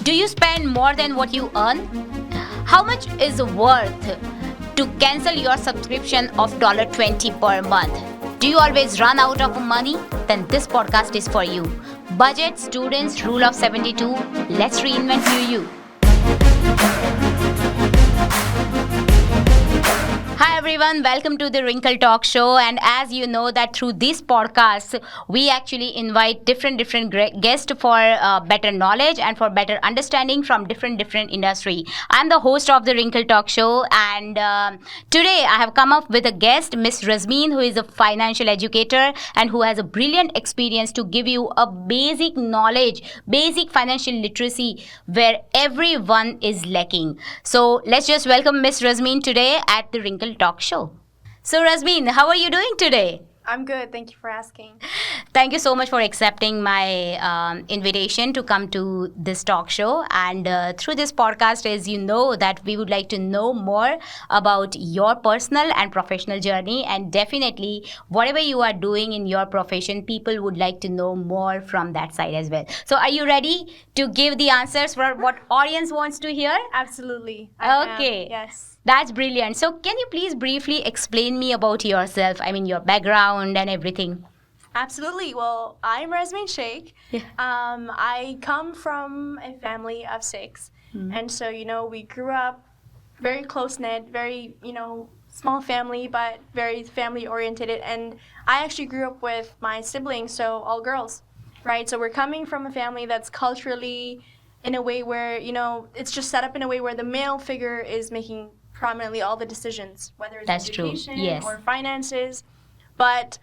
Do you spend more than what you earn? How much is worth to cancel your subscription of $20 per month? Do you always run out of money? Then this podcast is for you. Budget Students Rule of 72. Let's reinvent you. Hi everyone, welcome to the Rinkal Talk Show. And as you know that through this podcast, we actually invite different guests for better knowledge and for better understanding from different industry. I'm the host of the Rinkal Talk Show, and today I have come up with a guest, Miss Razmeen, who is a financial educator and who has a brilliant experience to give you a basic knowledge, basic financial literacy where everyone is lacking. So let's just welcome Miss Razmeen today at the Rinkal Talk Show. So Razmeen, how are you doing today? I'm good. Thank you for asking. Thank you so much for accepting my invitation to come to this talk show. And through this podcast, as you know, that we would like to know more about your personal and professional journey. And definitely, whatever you are doing in your profession, people would like to know more from that side as well. So are you ready to give the answers for what audience wants to hear? Absolutely. Okay. Yes. That's brilliant. So can you please briefly explain me about yourself? I mean, your background and everything. Absolutely. Well, I'm Razmeen Sheikh. Yeah. I come from a family of 6. And so, we grew up very close-knit, very, small family, but very family-oriented. And I actually grew up with my siblings, so all girls, right? So we're coming from a family that's culturally in a way where, it's just set up in a way where the male figure is making prominently all the decisions, whether it's That's education true. Yes. or finances. But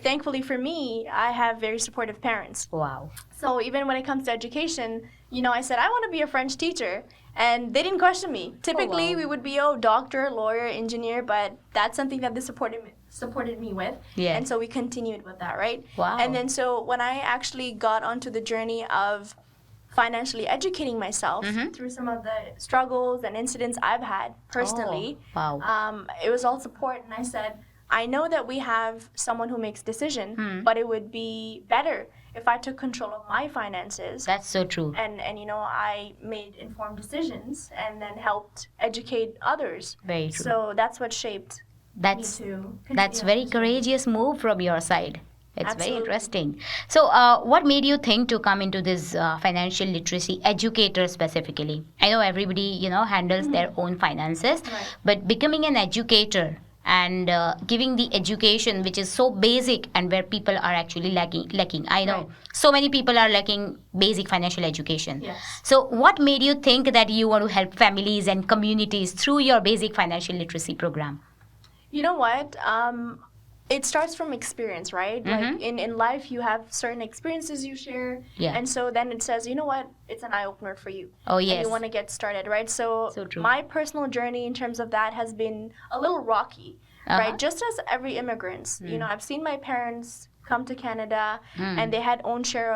thankfully for me, I have very supportive parents. Wow. So even when it comes to education, I said, I want to be a French teacher. And they didn't question me. Typically, we would be, doctor, lawyer, engineer, but that's something that they supported me with. Yeah. And so we continued with that, right? Wow. And then so when I actually got onto the journey of financially educating myself through some of the struggles and incidents I've had personally. Oh, wow. It was all support, and I said, I know that we have someone who makes decision, but it would be better if I took control of my finances. That's so true. And I made informed decisions and then helped educate others. Very true. So that's what shaped That's me to that's continue very on this journey. courageous move from your side. It's Absolutely. very interesting. So what made you think to come into this financial literacy educator specifically? I know everybody, handles their own finances, Right. but becoming an educator and giving the education which is so basic and where people are actually lacking. I know Right. so many people are lacking basic financial education. Yes. So what made you think that you want to help families and communities through your basic financial literacy program? You know what? It starts from experience, right? Like in life, you have certain experiences you share. Yeah. And so then it says, you know what? It's an eye-opener for you. Oh, And yes. you want to get started, right? So true. my personal journey in terms of that has been a little rocky, right? Just as every immigrant. I've seen my parents come to Canada and they had their own share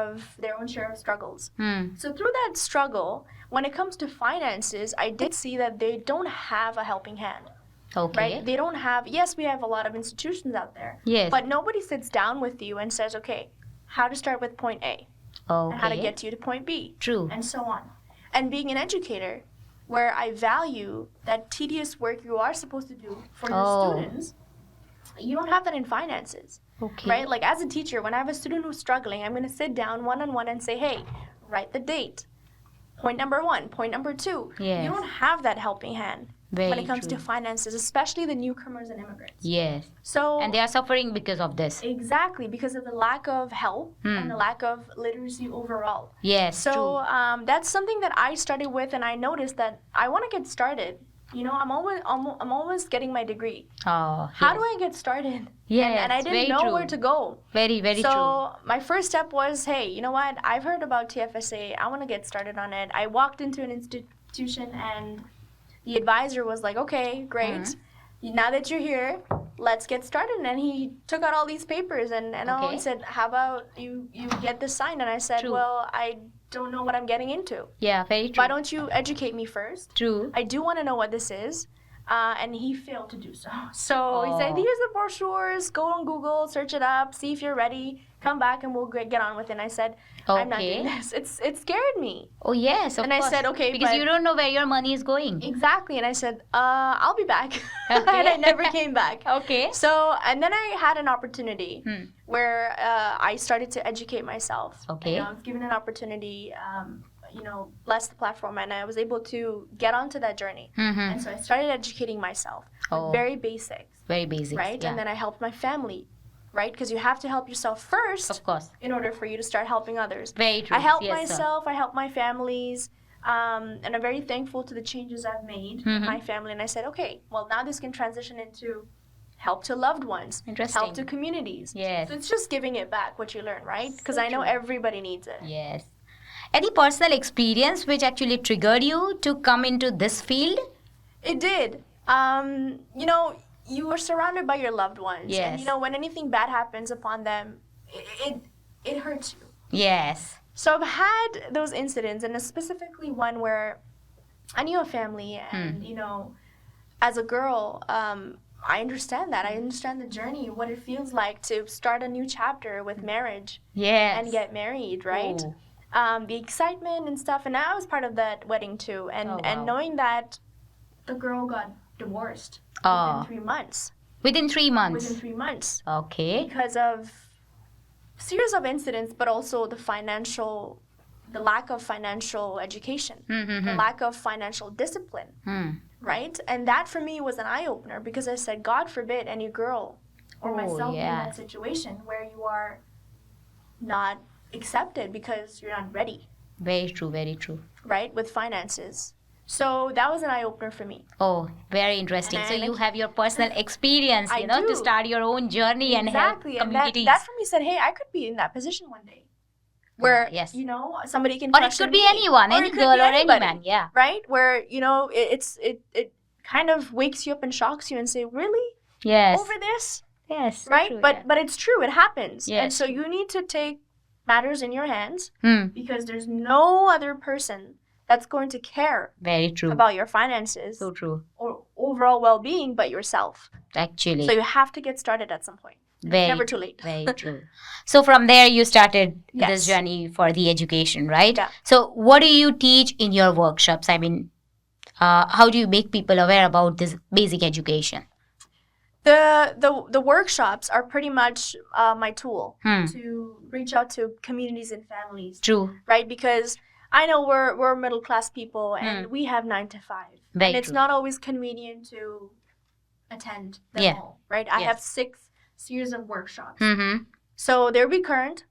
of struggles. So through that struggle, when it comes to finances, I did see that they don't have a helping hand. Okay. Right? They don't have, yes, we have a lot of institutions out there. Yes. But nobody sits down with you and says, okay, how to start with point A Okay. and how to get you to point B. True. And so on. And being an educator, where I value that tedious work you are supposed to do for your students, you don't have that in finances. Okay. Right? Like as a teacher, when I have a student who's struggling, I'm going to sit down one-on-one and say, hey, write the date. Point number 1, point number 2. Yes. You don't have that helping hand. Very when it comes true. to finances, especially the newcomers and immigrants. Yes. So And they are suffering because of this. exactly because of the lack of help and the lack of literacy overall. Yes. So that's something that I started with, and I noticed that I want to get started. I'm always getting my degree. true. Oh. How do I get started? Yes, and I didn't very know true. where to go. Very, very true. So my first step was, hey, you know what? I've heard about TFSA. I want to get started on it. I walked into an institution and the advisor was like, okay, great. Now that you're here, let's get started. And he took out all these papers and Okay. he said, how about you get this signed? And I said, True. well, I don't know what I'm getting into. Yeah, very true. Why don't you educate me first? True. I do want to know what this is. And he failed to do so. So he said, Oh. here's the brochures, go on Google, search it up, see if you're ready. come back and we'll get on with it. And I said, I'm not doing Okay. this. It scared me. Oh, yes, of And I course. said, okay, Because but- you don't know where your money is going. Exactly. And I said, I'll be back. Okay. And I never came back. Okay. So, and then I had an opportunity Hmm. where I started to educate myself. Okay. You know, I was given an opportunity, bless the platform, and I was able to get onto that journey. Mm-hmm. And so I started educating myself Oh. with very basics, Very basic. right? Yeah. And then I helped my family, right? Because you have to help yourself first Of course. in order for you to start helping others. Very true. I helped Yes, sir. myself, I helped my families, and I'm very thankful to the changes I've made in Mhm. my family. And I said, okay, well, now this can transition into help to loved ones, Interesting. help to communities. Yes. So it's just giving it back what you learn, right? Because So I know true. everybody needs it. Yes. Any personal experience which actually triggered you to come into this field? It did. You are surrounded by your loved ones. Yes. And, when anything bad happens upon them, it hurts you. Yes. So I've had those incidents, and specifically one where I knew a family, and as a girl, I understand that. I understand the journey, what it feels like to start a new chapter with marriage Yes. and get married, right? Oh. The excitement and stuff, and I was part of that wedding too, and Oh, wow. and knowing that the girl got divorced Oh. within 3 months. Within 3 months. Within 3 months, Okay. because of series of incidents, but also the lack of financial education, the Mm-hmm. lack of financial discipline, right? And that for me was an eye opener, because I said, God forbid any girl or Oh, myself yeah. in that situation where you are not accepted because you're not ready, Very true. Very true. right, with finances. So that was an eye opener for me. Oh, very interesting. So And you have your personal experience, I to do. start your own journey and help Exactly, and communities. that for me said, hey, I could be in that position one day, where yes. somebody can Or it question could be me, anyone, or any it could girl be or any anybody, man. Yeah. right? Where it kind of wakes you up and shocks you and say, really, Yes. over this, Yes. right? True, But it's true, it happens, and Yes, so you need to take matters in your hands, yeah. because there's no other person that's going to care Very true. about your finances So true. or overall well-being but yourself. Actually. So you have to get started at some point. Very Never true, too late. Very true. So from there you started Yes. this journey for the education, right? Yeah. So what do you teach in your workshops? I mean, how do you make people aware about this basic education? The workshops are pretty much my tool Hmm. to reach out to communities and families, True. right? Because I know we're middle class people and we have 9 to 5, Very and it's true. not always convenient to attend them Yeah. all, right? I Yes. have 6 series of workshops, Mm-hmm. so they're recurrent.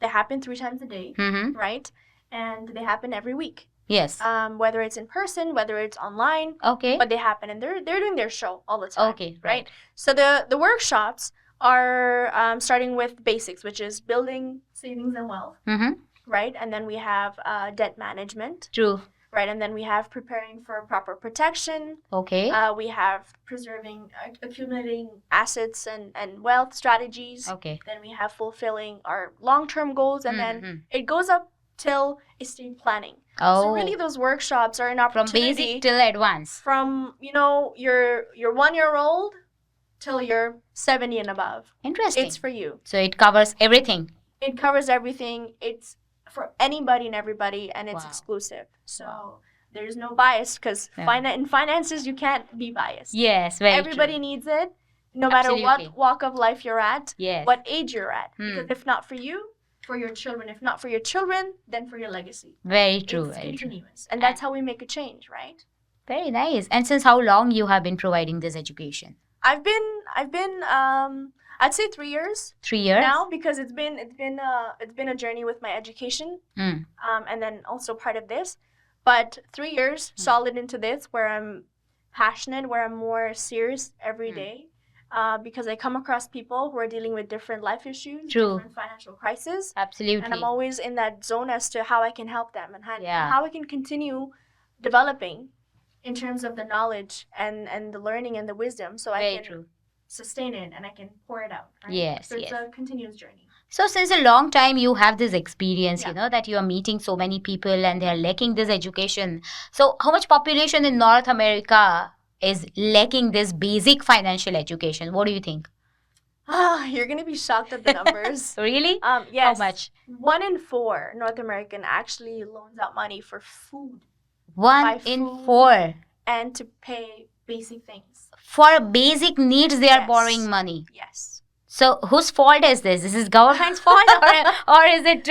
They happen 3 times a day, Mm-hmm. right? And they happen every week, Yes. whether it's in person, whether it's online, Okay. but they happen, and they're doing their show all the time. Okay. right? So the workshops are starting with basics, which is building savings and wealth, Mm-hmm. right? And then we have debt management, True. right? And then we have preparing for proper protection. Okay. We have preserving, accumulating assets and wealth strategies. Okay. Then we have fulfilling our long-term goals, and then Mhm. it goes up till estate planning. Oh. So really, those workshops are an From opportunity basic till advanced. from your 1-year-old till you're 70 and above. Interesting. It's for you. So it covers everything. It covers everything. It's for anybody and everybody, and it's Wow. exclusive. So Wow. there's no bias, because Yeah. in finances you can't be biased. Yes. Very Everybody true. needs it, no matter Absolutely. what walk of life you're at, Yes. what age you're at. Hmm. Because if not for you, for your children. If not for your children, then for your legacy. Very true. It's Very true. continuous, and that's how we make a change, right? Very nice. And since how long you have been providing this education? I've been I'd say 3 years 3 years now, because it's been a journey with my education, Mm. and then also part of this, but 3 years solid into this, where I'm passionate, where I'm more serious every day, because I come across people who are dealing with different life issues, True. different financial crises, Absolutely. and I'm always in that zone as to how I can help them, and Yeah. how I can continue developing in terms of the knowledge and the learning and the wisdom, so Very I can true. sustain it and I can pour it out. Right? Yes, So it's yes. a continuous journey. So since a long time you have this experience, Yeah. that you are meeting so many people and they are lacking this education. So how much population in North America is lacking this basic financial education? What do you think? You're gonna be shocked at the numbers. Really? Yes. How much? 1 in 4 North American actually loans out money for food. One Buy in food. 4. And to pay basic things. For basic needs, they are Yes. borrowing money. Yes. So whose fault is this? Is this government's fault, or is it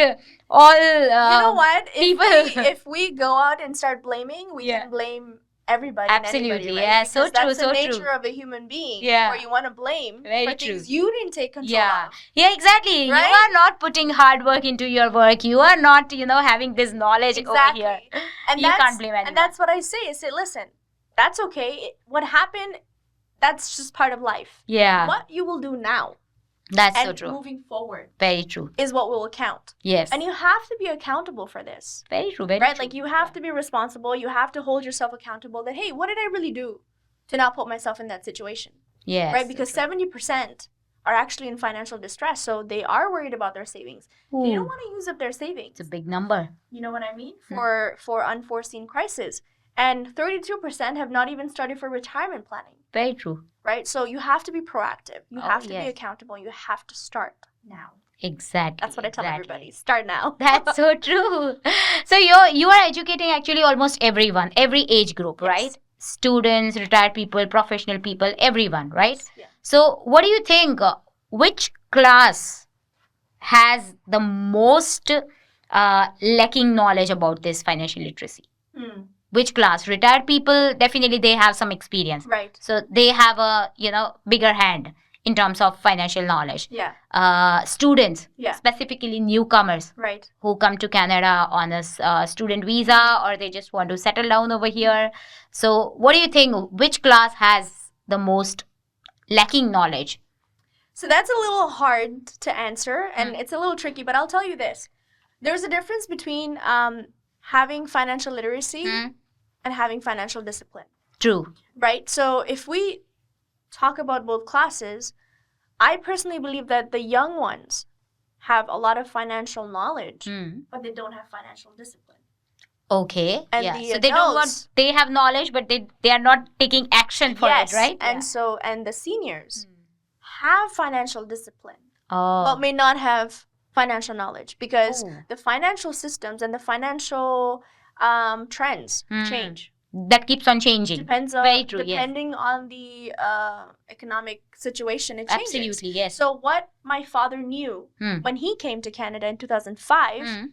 all? You know what? People. If we go out and start blaming, we can blame everybody. Absolutely, and anybody, right? yeah, Because so true, that's so the true. nature of a human being. Yeah. Where you want to blame Very for true. things you didn't take control Yeah, of. yeah, exactly. Right? You are not putting hard work into your work. You are not, having this knowledge Exactly. over here. And You can't blame anyone. And that's what I say. I say, listen, that's okay. What happened, that's just part of life. Yeah, What you will do now that's and so true. moving forward Very true. is what will count. Yes. And you have to be accountable for this. Very true. Very Right? true. Like you have to be responsible. You have to hold yourself accountable that, hey, what did I really do to not put myself in that situation? Yes. Right? Because 70% are actually in financial distress. So they are worried about their savings. They don't want to use up their savings. It's a big number. You know what I mean? For unforeseen crisis. And 32% have not even started for retirement planning. Very true. Right? So you have to be proactive. You have to be yes. accountable. You have to start now. Exactly. That's what I tell exactly. everybody. Start now. That's so true. So you are educating actually almost everyone, every age group, Yes. right? Students, retired people, professional people, everyone, right? Yeah. So what do you think? Which class has the most lacking knowledge about this financial literacy? Which class? Retired people, definitely they have some experience. Right. So they have a, bigger hand in terms of financial knowledge. Yeah. Students, Yeah. specifically newcomers Right. who come to Canada on a student visa, or they just want to settle down over here. So what do you think? Which class has the most lacking knowledge? So that's a little hard to answer, and it's a little tricky, but I'll tell you this. There's a difference between having financial literacy and having financial discipline, True. right? So if we talk about both classes, I personally believe that the young ones have a lot of financial knowledge, but they don't have financial discipline. Okay. And yeah. the So they don't want, adults- they have knowledge, but they are not taking action for Yes, it, right? and the seniors have financial discipline, Oh. but may not have financial knowledge because Oh. the financial systems and the financial trends change. That keeps on changing. Depends on Very true, yes. depending on the economic situation, it changes. Absolutely, yes. So what my father knew when he came to Canada in 2005,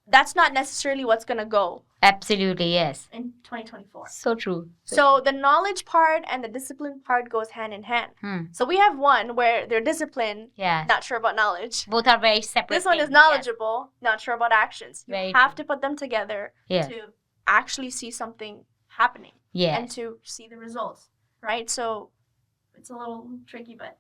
that's not necessarily what's gonna go Absolutely, yes. in 2024. So true. So the knowledge part and the discipline part goes hand in hand. So we have one where they're disciplined, Yeah. not sure about knowledge. Both are very separate. This one is things, knowledgeable, not sure about actions. You Very have to put them together Yes. to actually see something happening Yes. and to see the results, right? So it's a little tricky, but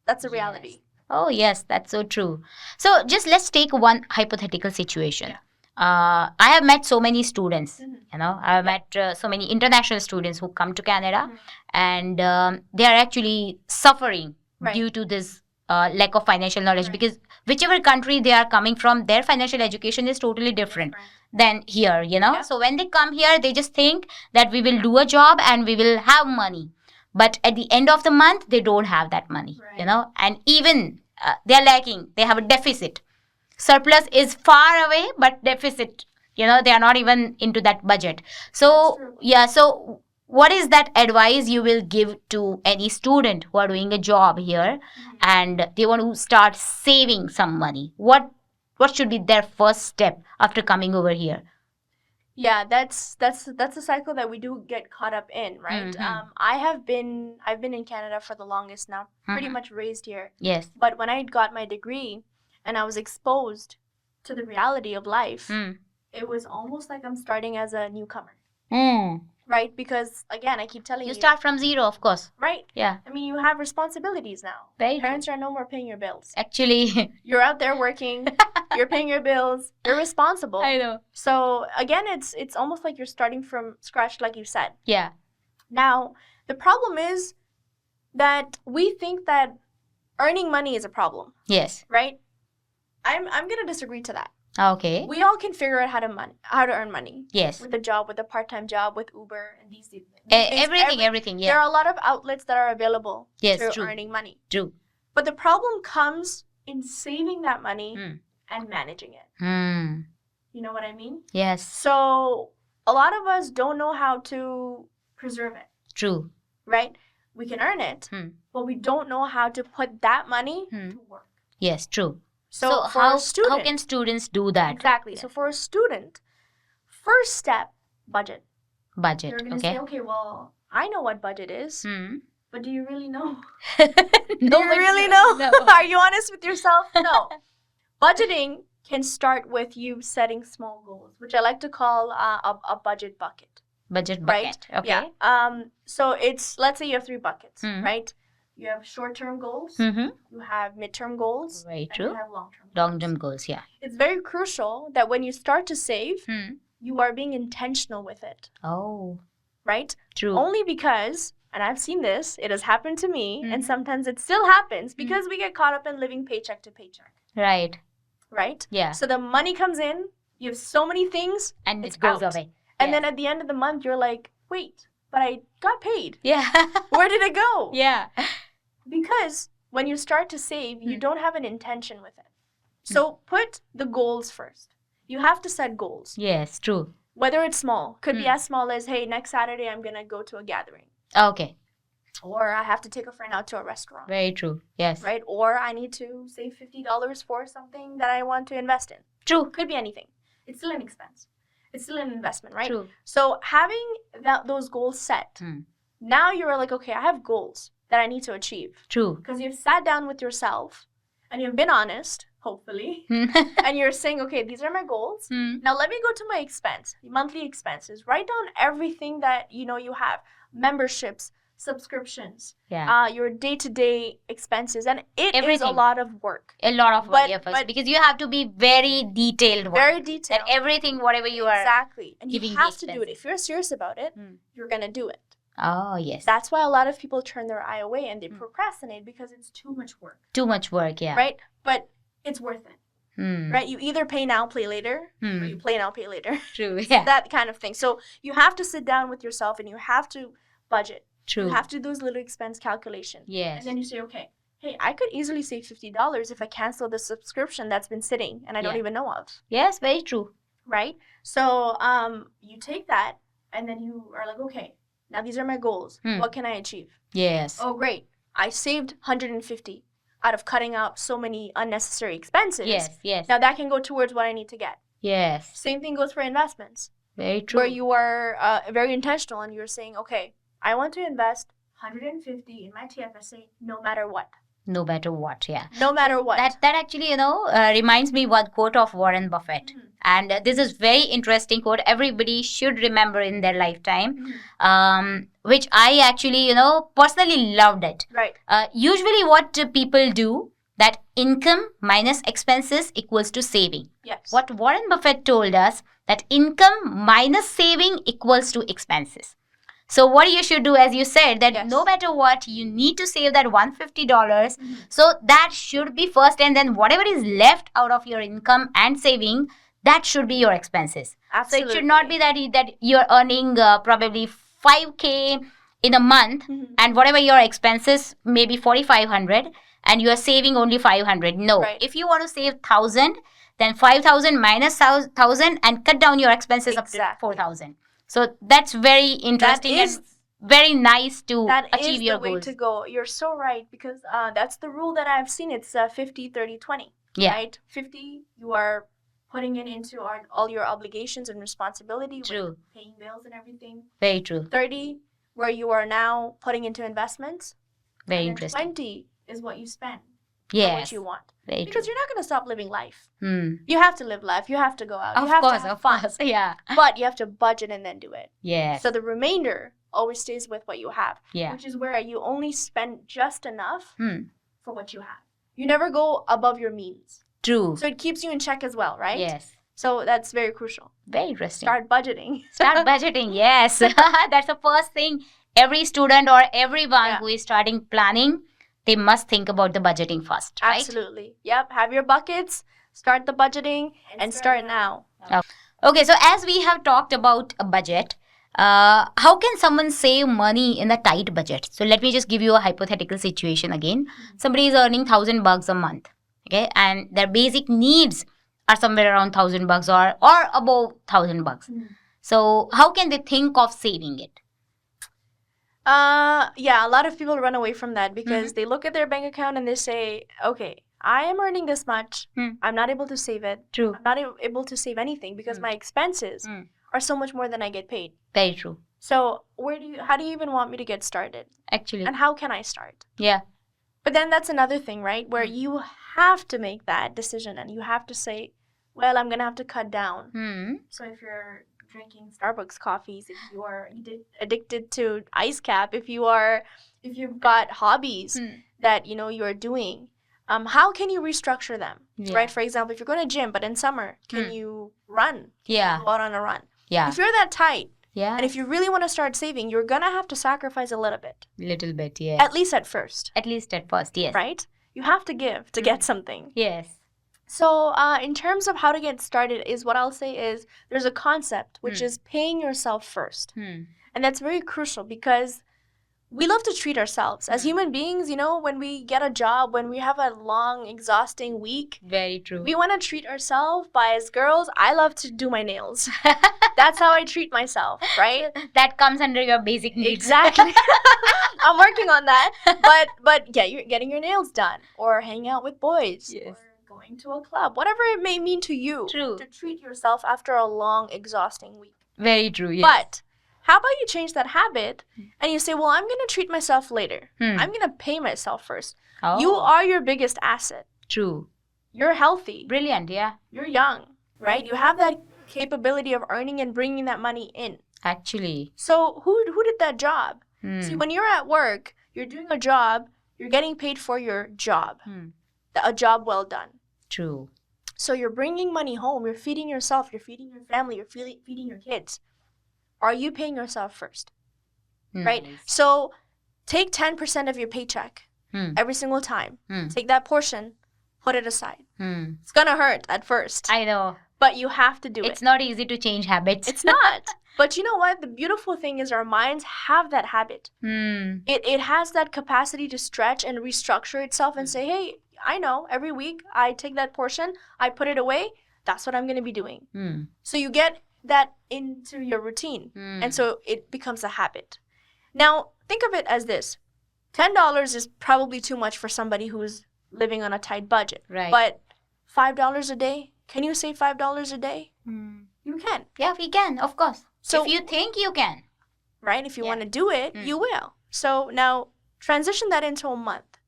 that's a reality. Yes. Oh, yes, that's so true. So just let's take one hypothetical situation. Yeah. I have met so many students, Mhm. I have met so many international students who come to Canada, Mhm. and they are actually suffering Right. due to this lack of financial knowledge, Right. because whichever country they are coming from, their financial education is totally different than here, Yeah. So when they come here, they just think that we will do a job and we will have money. But at the end of the month, they don't have that money, Right. And even they are lacking. They have a deficit. Surplus is far away, but deficit, they are not even into that budget. That's So, true. yeah, so what is that advice you will give to any student who are doing a job here and they want to start saving some money? What should be their first step after coming over here? Yeah, that's a cycle that we do get caught up in, right? Mhm. I've been in Canada for the longest now, pretty Mhm. much raised here. Yes. But when I got my degree and I was exposed to the reality of life, it was almost like I'm starting as a newcomer, right? Because again, I keep telling you, You start from zero, of course. right? Yeah. I mean, you have responsibilities now. Very true. Parents are no more paying your bills. Actually, You're out there working. You're paying your bills. You're responsible. I know. So again, it's almost like you're starting from scratch, like you said. Yeah. Now, the problem is that we think that earning money is a problem, Yes. right? I'm gonna disagree to that. Okay. We all can figure out how to earn money. Yes. With a job, with a part-time job, with Uber, and these things. Everything. There Yeah. are a lot of outlets that are available Yes, to true. earning money. True. But the problem comes in saving that money and managing it. You know what I mean? Yes. So a lot of us don't know how to preserve it, True. right? We can earn it, but we don't know how to put that money to work. Yes, true. So for how a student, how can students do that? Exactly. So for a student, first step, budget. Budget. You're going to Okay. say, okay, well, I know what budget is, but do you really know? No, Do you really know? No. Are you honest with yourself? No. Budgeting can start with you setting small goals, which I like to call a budget bucket. Budget Right? bucket. Okay. Yeah. So it's, let's say you have 3 buckets, Mm. right? You have short-term goals, Mm-hmm. you have midterm goals, Very and true. you have long-term goals. Long-term goals. Yeah. It's very crucial that when you start to save, Hmm. you are being intentional with it, Oh, right? true. Only because, and I've seen this, it has happened to me, and sometimes it still happens because we get caught up in living paycheck to paycheck, Right. right? Yeah. So the money comes in, you have so many things, And it's it goes out. away. And Yes. then at the end of the month, you're like, wait, but I got paid. Yeah. Where did it go? Yeah. Because when you start to save, you don't have an intention with it. So put the goals first. You have to set goals. Yes, true. Whether it's small, could be as small as, hey, next Saturday I'm going to go to a gathering. Okay. Or I have to take a friend out to a restaurant. Very true. Yes. Right? Or I need to save $50 for something that I want to invest in. True. Could be anything. It's still an expense. It's still an investment, right? True. So having those goals set, now you're like, okay, I have goals that I need to achieve. True. Because you've sat down with yourself and you've been honest, hopefully, and you're saying, okay, these are my goals. Now let me go to my monthly expenses. Write down everything that you have. Memberships, subscriptions, Yeah. your day-to-day expenses. And it is a Everything. lot of work. A lot of work, But- because you have to be very detailed. Very detailed. That everything, whatever you are. Exactly. And you giving have the to do it. If you're serious about it, you're going to do it. Oh, yes. That's why a lot of people turn their eye away and they procrastinate because it's too much work. Too much work, yeah. Right? But it's worth it. Hmm. Right? You either pay now, play later, or you play now, pay later. True, yeah. That kind of thing. So you have to sit down with yourself and you have to budget. True. You have to do those little expense calculations. Yes. And then you say, okay, hey, I could easily save $50 if I cancel the subscription that's been sitting and I don't Yeah. even know of. Yes, very true. Right? So you take that and then you are like, okay, now these are my goals. What can I achieve? Yes. Oh, great. I saved $150 out of cutting out so many unnecessary expenses. Yes, yes. Now that can go towards what I need to get. Yes. Same thing goes for investments, Very true. where you are very intentional and you're saying, okay, I want to invest $150 in my TFSA no matter what. No matter what, yeah. No matter what. That actually, reminds me one quote of Warren Buffett. And this is very interesting quote. Everybody should remember in their lifetime, which I actually, personally loved it. Right. Usually what people do, that income minus expenses equals to saving. Yes. What Warren Buffett told us, that income minus saving equals to expenses. So what you should do, as you said, that Yes. no matter what, you need to save that $150. So that should be first, and then whatever is left out of your income and saving, that should be your expenses. Absolutely. So it should not be that you're earning probably 5K in a month, and whatever your expenses, maybe 4,500, and you are saving only 500. No. Right. If you want to save 1,000, then 5,000 minus 1,000 and cut down your expenses up to Exactly. 4,000. So that's very interesting is- and very nice to That achieve is your the way goals. to go. You're so right because that's the rule that I've seen. It's 50, 30, 20. Yeah. Right? 50, you are putting it into all your obligations and responsibility. with True. Paying bills and everything. Very true. 30, where you are now putting into investments. Very And then interesting. 20 is what you spend. For Yes. what you want. Very Because true. you're not going to stop living life. Hmm. You have to live life. You have to go out. Of you have course, to have of fun. course. Yeah. But you have to budget and then do it. Yes. So the remainder always stays with what you have. Yeah. Which is where you only spend just enough Hmm. for what you have. You never go above your means. True. So it keeps you in check as well, right? Yes. So that's very crucial. Very interesting. Start budgeting. Start budgeting. Yes. That's the first thing every student or everyone Yeah. who is starting planning, they must think about the budgeting first, right? Absolutely. Yep. Have your buckets. start the budgeting and start now. Okay, so as we have talked about a budget, how can someone save money in a tight budget? So let me just give you a hypothetical situation again. Somebody is earning $1,000 a month, okay, and their basic needs are somewhere around $1,000 or above $1,000. So how can they think of saving it? Yeah, a lot of people run away from that because they look at their bank account and they say, okay, I am earning this much. I'm not able to save it. True. I'm not able to save anything because my expenses are so much more than I get paid. Very true. So how do you even want me to get started? Actually. And how can I start? Yeah. But then that's another thing, right? Where you have to make that decision and you have to say, well, I'm going to have to cut down. So if you're drinking Starbucks coffees, if you are addicted to ice cap, if you've got hobbies that you're doing, how can you restructure them? Right? For example, if you're going to gym, but in summer, can you run? Yeah. Go out on a run. Yeah. If you're that tight, yeah, and if you really want to start saving, you're gonna have to sacrifice a little bit. Little bit, yes. At least at first. At least at first, yes. Right? You have to give to get something. Yes. So in terms of how to get started is what I'll say is there's a concept which is paying yourself first. And that's very crucial because we love to treat ourselves. As human beings, when we get a job, when we have a long, exhausting week. Very true. We want to treat ourselves. As girls, I love to do my nails. That's how I treat myself, right? That comes under your basic needs. Exactly. I'm working on that. But yeah, you're getting your nails done or hanging out with boys. Yes. Or going to a club. Whatever it may mean to you. True. To treat yourself after a long, exhausting week. Very true, yes. But how about you change that habit and you say, well, I'm going to treat myself later. I'm going to pay myself first. Oh. You are your biggest asset. True. You're healthy. Brilliant, yeah. You're young, right? You have that capability of earning and bringing that money in. Actually. So who did that job? See, when you're at work, you're doing a job, you're getting paid for your job. A job well done. True. So you're bringing money home. You're feeding yourself. You're feeding your family. You're feeding your kids. Are you paying yourself first? Nice. Right? So take 10% of your paycheck every single time. Take that portion, put it aside. It's going to hurt at first. I know. But you have to do it. It's not easy to change habits. It's not. But you know what? The beautiful thing is our minds have that habit. It has that capacity to stretch and restructure itself and say, hey, I know every week I take that portion, I put it away. That's what I'm going to be doing. So you get that into your routine. And so it becomes a habit. Now, think of it as this. $10 is probably too much for somebody who's living on a tight budget. Right. But $5 a day, can you save $5 a day? You can. Yeah, we can, of course. So if you think you can. Right? If you want to do it, you will. So now transition that into a month.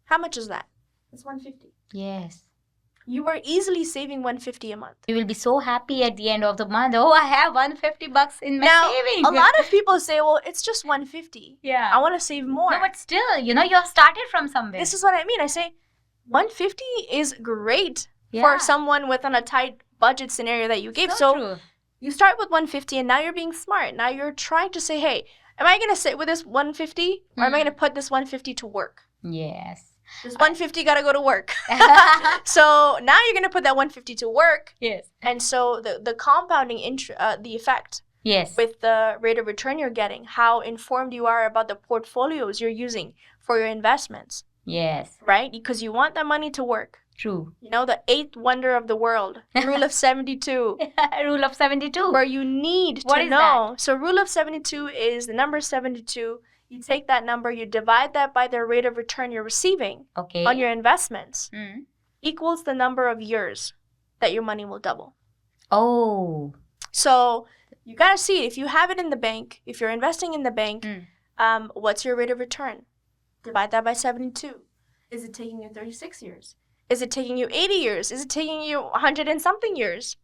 How much is that? It's $150. Yes. You are easily saving $150 a month. You will be so happy at the end of the month. Oh, I have $150 in my Now, savings. a lot of people say, well, it's just $150. Yeah. I want to save more. No, but still, you have started from somewhere. This is what I mean. I say $150 is great Yeah. for someone within a tight budget scenario that you gave. So true. you start with $150 and now you're being smart. Now you're trying to say, hey, am I going to sit with this $150 or am I going to put this $150 to work? Yes. This $150 got to go to work. So now you're going to put that $150 to work. Yes. And so the compounding the effect Yes. with the rate of return you're getting, how informed you are about the portfolios you're using for your investments, Yes. right? Because you want that money to work. True. The eighth wonder of the world, rule of 72, Rule of 72. where you need What to is know. So rule of 72 is the number 72. You take that number, you divide that by the rate of return you're receiving Okay. on your investments, equals the number of years that your money will double. Oh. So you got to see it. If you have it in the bank, if you're investing in the bank, what's your rate of return? Divide that by 72. Is it taking you 36 years? Is it taking you 80 years? Is it taking you 100 and something years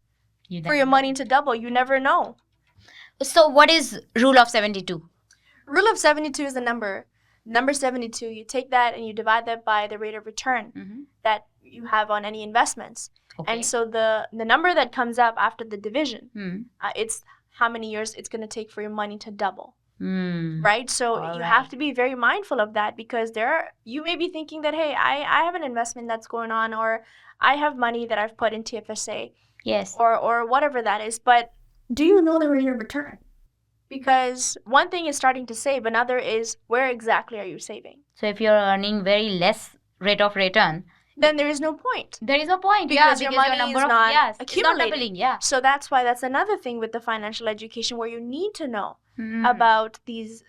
for your money to double? You never know. So what is rule of 72? Rule of 72 is the number. Number 72, you take that and you divide that by the rate of return that you have on any investments. Okay. And so the number that comes up after the division, it's how many years it's going to take for your money to double. Right? So All you right. have to be very mindful of that, because you may be thinking that, hey, I have an investment that's going on, or I have money that I've put into FSA, Yes. or whatever that is, but do you know the rate of return? Because one thing is starting to save, another is where exactly are you saving? So if you're earning very less rate of return, Then there is no point. there is no point. Because yeah, your because money number is of not yes, it's not accumulating. doubling. Yeah. So that's why that's another thing with the financial education, where you need to know Hmm. about these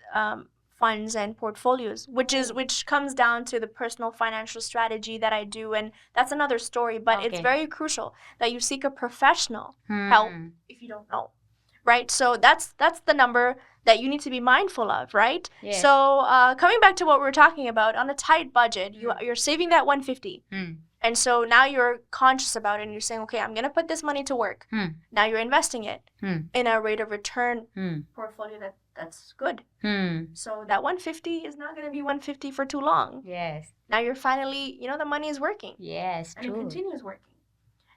funds and portfolios, which comes down to the personal financial strategy that I do, and that's another story. But it's Okay. very crucial that you seek a professional Hmm. help if you don't know, right? So that's the number that you need to be mindful of, right? Yes. So coming back to what we were talking about, on a tight budget, you're saving that 150. And so now you're conscious about it, and you're saying, okay, I'm going to put this money to work. Now you're investing it in a rate of return portfolio that's good. So that 150 is not going to be 150 for too long. Yes. Now you're finally, the money is working. Yes, And it true. continues working.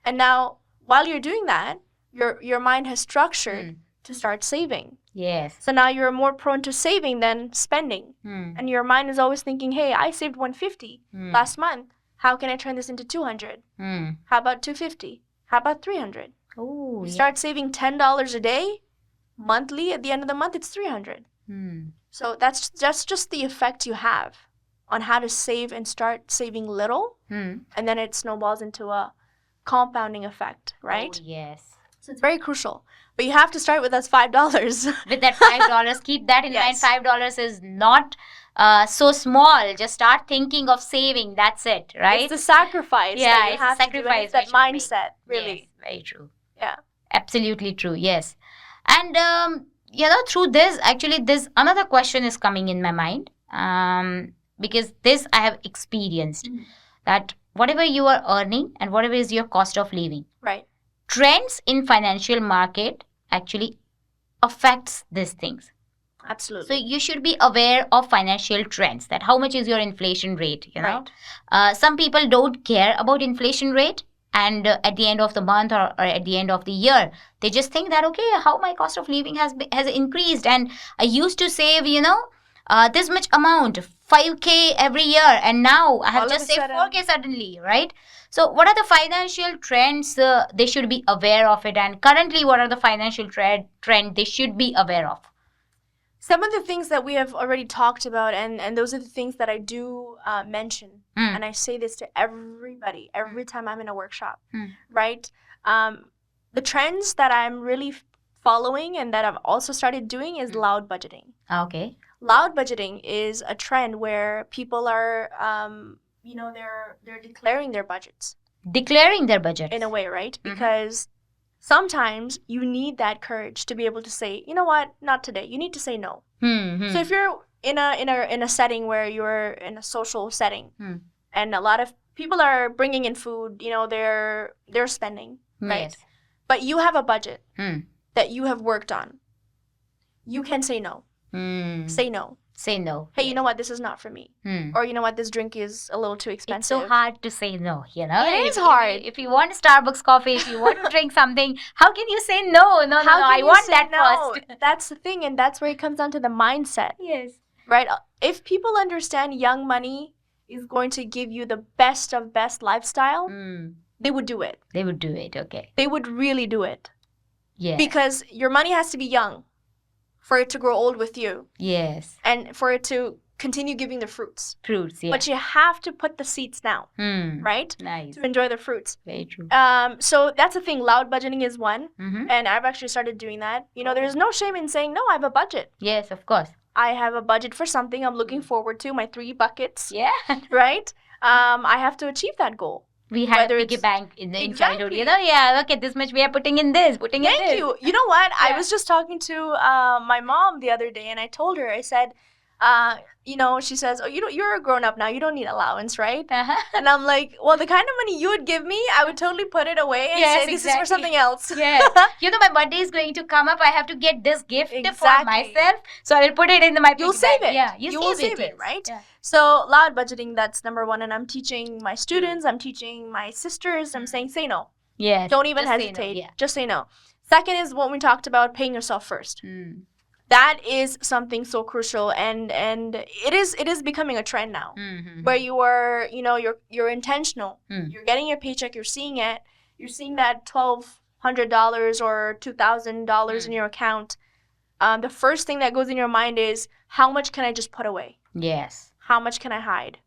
And now, while you're doing that, your mind has structured to start saving. Yes. So now you're more prone to saving than spending. And your mind is always thinking, hey, I saved 150 last month. How can I turn this into 200? How about 250? How about 300? Oh, You start saving $10 a day, monthly, at the end of the month, it's 300. So that's just the effect you have on how to save and start saving little. And then it snowballs into a compounding effect, right? Oh, yes. So it's very crucial. But you have to start with that $5. With that $5, keep that in Yes. mind. $5 is not so small. Just start thinking of saving. That's it, right? It's the sacrifice Yeah, that you it's a have to do, and sacrifice it's that which you make. mindset, really. Yes, very true. Yeah. Absolutely true. Yes. And through this, actually, this another question is coming in my mind. Because this I have experienced that whatever you are earning and whatever is your cost of living, Right. trends in financial market actually affects these things. Absolutely. So you should be aware of financial trends, that how much is your inflation rate, Right. Some people don't care about inflation rate, and at the end of the month or at the end of the year, they just think that, okay, how my cost of living has increased, and I used to save, this much amount, 5K every year, and now I have All of just a saved sudden- 4K suddenly, right? So what are the financial trends they should be aware of it, and currently what are the financial trend they should be aware of? Some of the things that we have already talked about, and those are the things that I do mention. And I say this to everybody every time I'm in a workshop, right? The trends that I'm really following and that I've also started doing is loud budgeting. Okay. Loud budgeting is a trend where people are, they're declaring their budgets Declaring their budget. in a way, right? Because sometimes you need that courage to be able to say, you know what, not today. You need to say no. So if you're in a setting where you're in a social setting, and a lot of people are bringing in food, they're spending, right? Yes. But you have a budget that you have worked on. You can say no. Say no. Say no. Hey, you know what? This is not for me. Or you know what? This drink is a little too It's expensive. so hard to say no, It is hard. If you want Starbucks coffee, if you want to drink something, how can you say no? No, How can I you want say that no? first. That's the thing, and that's where it comes down to the mindset, Yes. right? If people understand young money is going to give you the best of best lifestyle, they would do it. They would do it, okay. They would really do it. Yeah. Because your money has to be young for it to grow old with you, Yes. and for it to continue giving the fruits. Fruits, yeah. But you have to put the seeds now, right? Nice. To enjoy the fruits. Very true. So that's the thing. Loud budgeting is one, Mm-hmm. and I've actually started doing that. There's no shame in saying, no, I have a budget. Yes, of course. I have a budget for something I'm looking forward to, my 3 buckets, Yeah. right? I have to achieve that goal. We had Whether a piggy it's- bank in childhood. Exactly. Yeah, okay, this much we are putting in this, putting in this. Thank you. You know what? I Yeah. was just talking to my mom the other day, and I told her, I said, she says, oh, you're a grown up now. You don't need allowance, right? Uh-huh. And I'm like, well, the kind of money you would give me, I would totally put it away and Yes, say, this exactly. is for something else. Yeah. My birthday is going to come up. I have to get this gift for Exactly. myself. So I will put it in my piggy You'll save bank. it. Yeah, You will save it, yes. right? Yeah. So loud budgeting, that's number one. And I'm teaching my students, I'm teaching my sisters, I'm saying, say no. Yes. Don't even just say no, hesitate. yeah. Just say no. Second is what we talked about, paying yourself first. that is something so crucial, and it is becoming a trend now, where you are, you're intentional. You're getting your paycheck, you're seeing it, you're seeing that $1,200 or $2,000 in your account. The first thing that goes in your mind is, how much can I just put away? Yes. How much can I hide?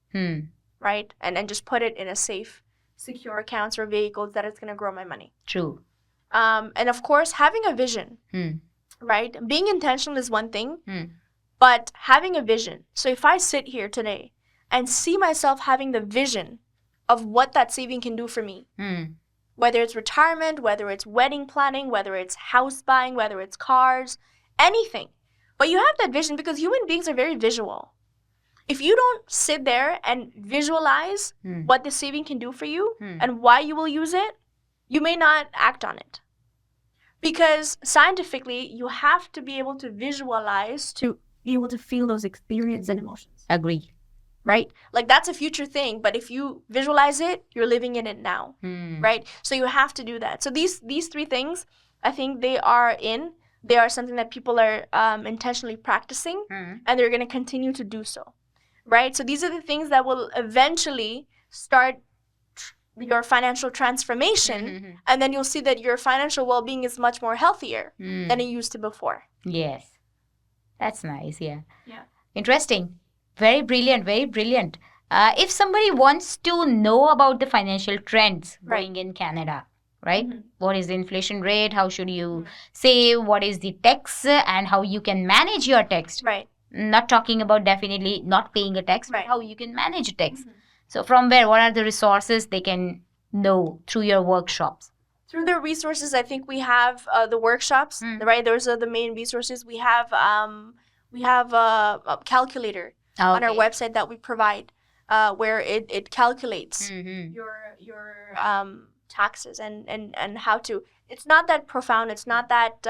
Right? And just put it in a safe, secure accounts or vehicles that it's going to grow my money. True. And of course, having a vision. Right? Being intentional is one thing, but having a vision. So if I sit here today and see myself having the vision of what that saving can do for me, whether it's retirement, whether it's wedding planning, whether it's house buying, whether it's cars, anything. But you have that vision because human beings are very visual. If you don't sit there and visualize what the saving can do for you and why you will use it, you may not act on it. Because scientifically, you have to be able to visualize to be able to feel those experiences and emotions. Agree. Right? Like, that's a future thing, but if you visualize it, you're living in it now. Right? So you have to do that. So these three things, I think they are something that people are intentionally practicing, and they're going to continue to do so. Right? So these are the things that will eventually start your financial transformation, and then you'll see that your financial well-being is much more healthier than it used to before. Yes. That's nice, yeah. Yeah. Interesting. Very brilliant, very brilliant. If somebody wants to know about the financial trends going in Canada, right? What is the inflation rate? How should you save? What is the tax? And how you can manage your tax? Right. Not talking about definitely not paying a tax, but how you can manage a tax. So from where, what are the resources they can know through your workshops? Through the resources, I think we have the workshops, right? Those are the main resources. We have a calculator on our website that we provide, where it calculates your taxes and how to. It's not that profound. It's not that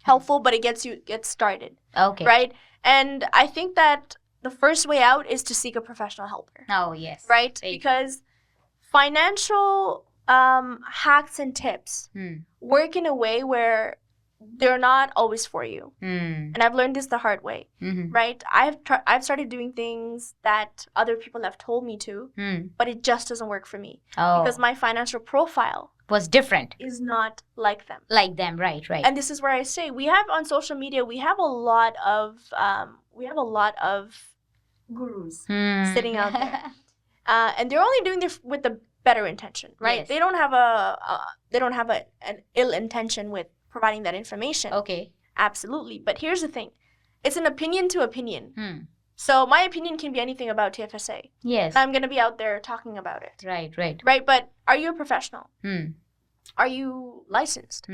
helpful, but it gets started. Okay. Right? And I think that the first way out is to seek a professional helper. Oh, yes. Right? Because financial hacks and tips work in a way where they're not always for you. And I've learned this the hard way, right? I've started doing things that other people have told me to, but it just doesn't work for me. Because my financial profile was different. Is not like them. Like them, right. And this is where I say, we have on social media, we have a lot of gurus sitting out there. And they're only doing this with the better intention, right? Yes. They don't have an ill intention with providing that information. Okay. Absolutely. But here's the thing. It's an opinion to opinion. So my opinion can be anything about TFSA. Yes. And I'm going to be out there talking about it. Right. But are you a professional? Are you licensed?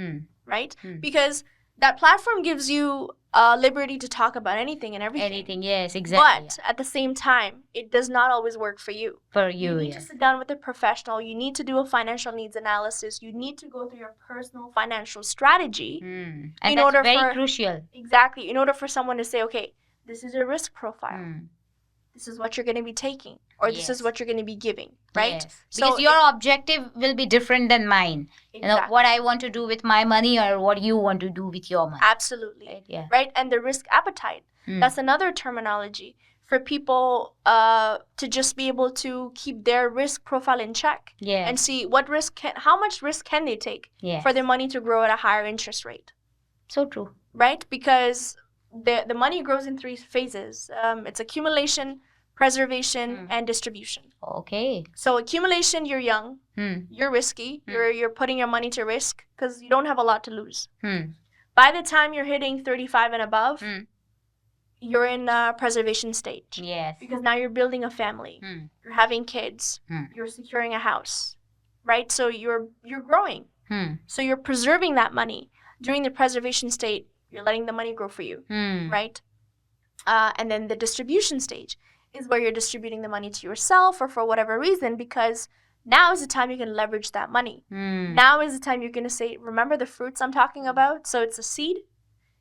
Right? Because that platform gives you liberty to talk about anything and everything. Anything, yes, exactly. But at the same time, it does not always work for you. You need to sit down with a professional. You need to do a financial needs analysis. You need to go through your personal financial strategy. And that's very crucial. Exactly. In order for someone to say, okay, this is your risk profile. This is what you're going to be taking. Or this is what you're going to be giving. Right? Yes. Because your objective will be different than mine. Exactly. You know, what I want to do with my money or what you want to do with your money. Absolutely. Right? Yeah. Right? And the risk appetite. That's another terminology for people to just be able to keep their risk profile in check. Yeah. And see how much risk can they take for their money to grow at a higher interest rate. So true. Right? Because the money grows in 3 phases. It's accumulation, preservation, and distribution. Okay. So accumulation, you're young, you're risky, you're putting your money to risk because you don't have a lot to lose. By the time you're hitting 35 and above, you're in a preservation stage. Yes. Because now you're building a family, you're having kids, you're securing a house, right? So you're growing. So you're preserving that money. During the preservation state, you're letting the money grow for you, right? And then the distribution stage is where you're distributing the money to yourself or for whatever reason, because now is the time you can leverage that money. Now is the time you're going to say, remember the fruits I'm talking about? So it's a seed,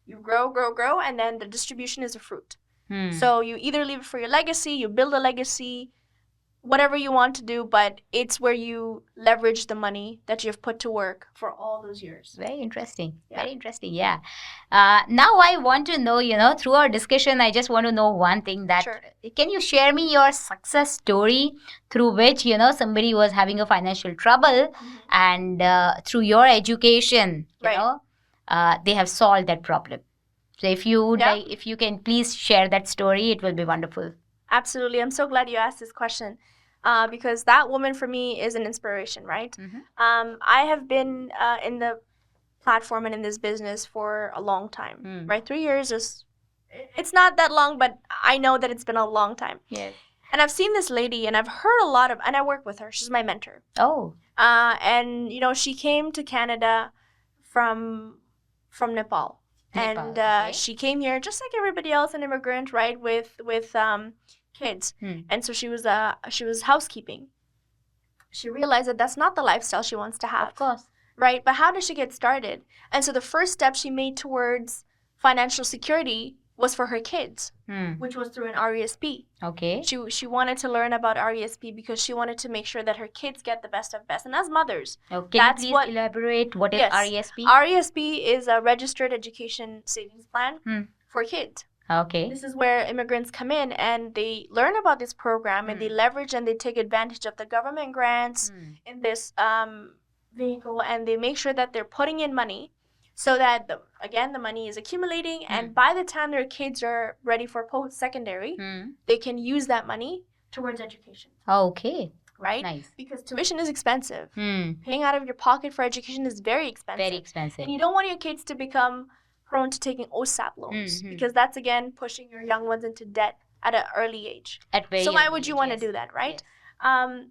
you grow, and then the distribution is a fruit. So you either leave it for your legacy, you build a legacy, whatever you want to do, but it's where you leverage the money that you've put to work for all those years. Very interesting. Yeah. Very interesting. Yeah. Now I want to know, through our discussion, I just want to know one thing that Sure. Can you share me your success story through which, somebody was having a financial trouble and through your education, Right. they have solved that problem. So if you would Yeah. if you can please share that story, it will be wonderful. Absolutely. I'm so glad you asked this question because that woman for me is an inspiration, right? I have been in the platform and in this business for a long time, right? 3 years is, it's not that long, but I know that it's been a long time. Yes. And I've seen this lady and I've heard a lot of, and I work with her. She's my mentor. Oh. And, she came to Canada from Nepal. And okay. she came here just like everybody else, an immigrant, right, with kids. And so she was housekeeping. She realized that that's not the lifestyle she wants to have. Of course. Right? But how does she get started? And so the first step she made towards financial security was for her kids, which was through an RESP. Okay. She wanted to learn about RESP because she wanted to make sure that her kids get the best of best. And as mothers, Okay, that's please what elaborate what is Yes. RESP? RESP is a registered education savings plan for kids. Okay. This is where immigrants come in and they learn about this program and they leverage and they take advantage of the government grants in this vehicle, and they make sure that they're putting in money so that the money is accumulating, and by the time their kids are ready for post-secondary, they can use that money towards education. Okay. Right? Nice. Because tuition is expensive. Paying out of your pocket for education is very expensive. Very expensive. And you don't want your kids to become prone to taking OSAP loans because that's, again, pushing your young ones into debt at an early age. So why would you want to do that, right? Yes.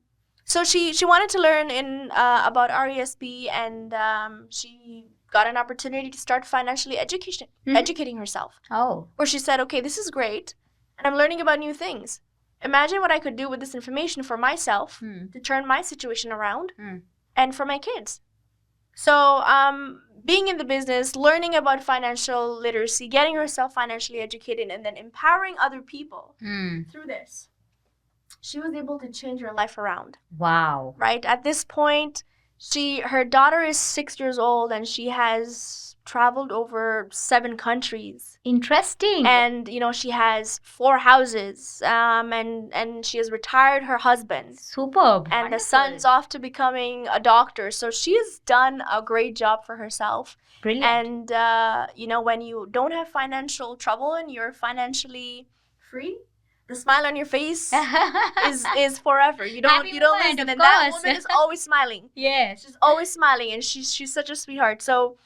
So she wanted to learn about RESP, and she got an opportunity to start financially educating herself. Oh. Where she said, okay, this is great, and I'm learning about new things. Imagine what I could do with this information for myself to turn my situation around and for my kids. So being in the business, learning about financial literacy, getting herself financially educated, and then empowering other people through this, she was able to change her life around. Wow. Right? At this point, her daughter is 6 years old and she has traveled over 7 countries. Interesting. And, she has 4 houses and she has retired her husband. Superb. And Wonderful. the son's off to becoming a doctor. So she's done a great job for herself. Brilliant. And, when you don't have financial trouble and you're financially free, the smile on your face is forever. You don't lose it. And that woman is always smiling. Yes. She's always smiling, and she's such a sweetheart. So,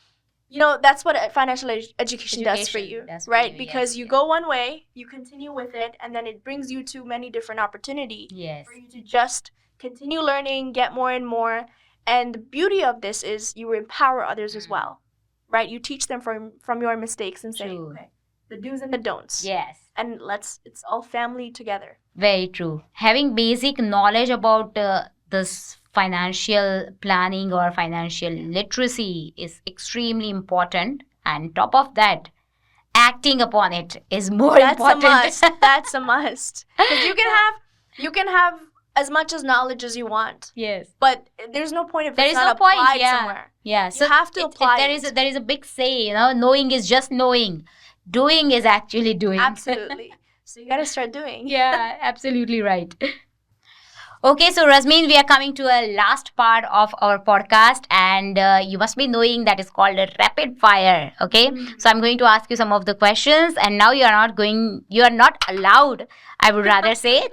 that's what financial education does for you, right? Because you go one way, you continue with it, and then it brings you to many different opportunities for you to just continue learning, get more and more. And the beauty of this is you empower others as well, right? You teach them from your mistakes and say, okay, the do's and the don'ts. Yes. And it's all family together. Very true. Having basic knowledge about this financial planning or financial literacy is extremely important. And top of that, acting upon it is more important. That's a must. That's a must. Because you can have as much as knowledge as you want. Yes. But there's no point if it's not applied somewhere. Yeah. So you have to apply it. There is a big say, knowing is just knowing. Doing is actually doing. Absolutely. So you got to start doing. Yeah, absolutely right. Okay, so Razmeen, we are coming to a last part of our podcast, and you must be knowing that is called a rapid fire. Okay, so I'm going to ask you some of the questions, and now you are not allowed. I would rather say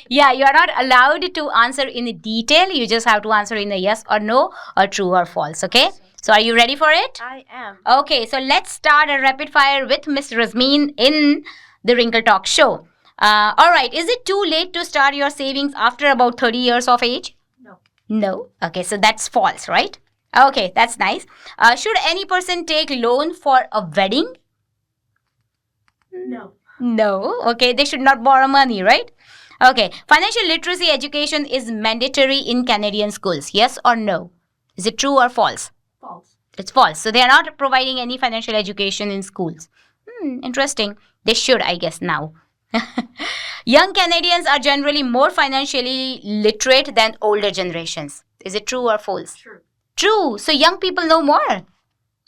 you are not allowed to answer in detail. You just have to answer in a yes or no, or true or false. Okay. So are you ready for it? I am. Okay, so let's start a rapid fire with Miss Razmeen in the Rinkal Talk Show. All right, is it too late to start your savings after about 30 years of age? No. No? Okay, so that's false, right? Okay, that's nice. Should any person take loan for a wedding? No. No. Okay, they should not borrow money, right? Okay, financial literacy education is mandatory in Canadian schools. Yes or no? Is it true or false? False. It's false. So they are not providing any financial education in schools. Interesting. They should, I guess, now. Young Canadians are generally more financially literate than older generations. Is it true or false? True. True. So young people know more.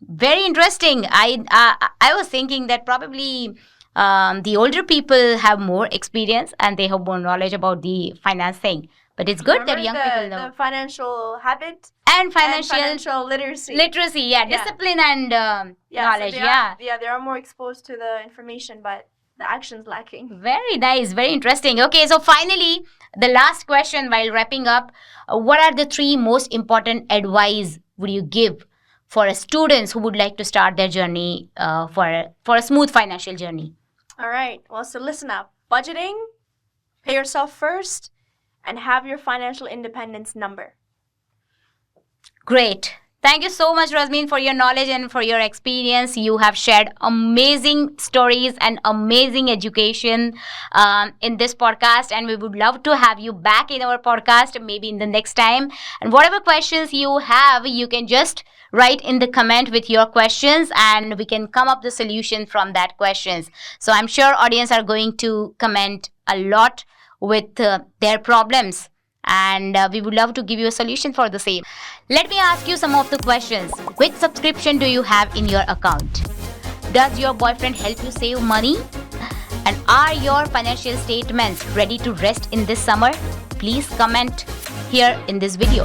Very interesting. I was thinking that probably the older people have more experience and they have more knowledge about the finance thing. But it's good that young people know. The financial habit And and financial literacy. literacy, yeah, Yeah. discipline and knowledge, so they are more exposed to the information, but the action's lacking. Very nice, very interesting. Okay, so finally, the last question while wrapping up, what are the 3 most important advice would you give for students who would like to start their journey for a smooth financial journey? All right. Well, so listen up. Budgeting, pay yourself first, and have your financial independence number. Great. Thank you so much, Razmeen, for your knowledge and for your experience. You have shared amazing stories and amazing education in this podcast, and we would love to have you back in our podcast maybe in the next time. And whatever questions you have, you can just write in the comment with your questions, and we can come up the solution from that questions. So I'm sure audience are going to comment a lot with their problems, and we would love to give you a solution for the same. Let me ask you some of the questions. Which subscription do you have in your account? Does your boyfriend help you save money? And are your financial statements ready to rest in this summer? Please comment here in this video.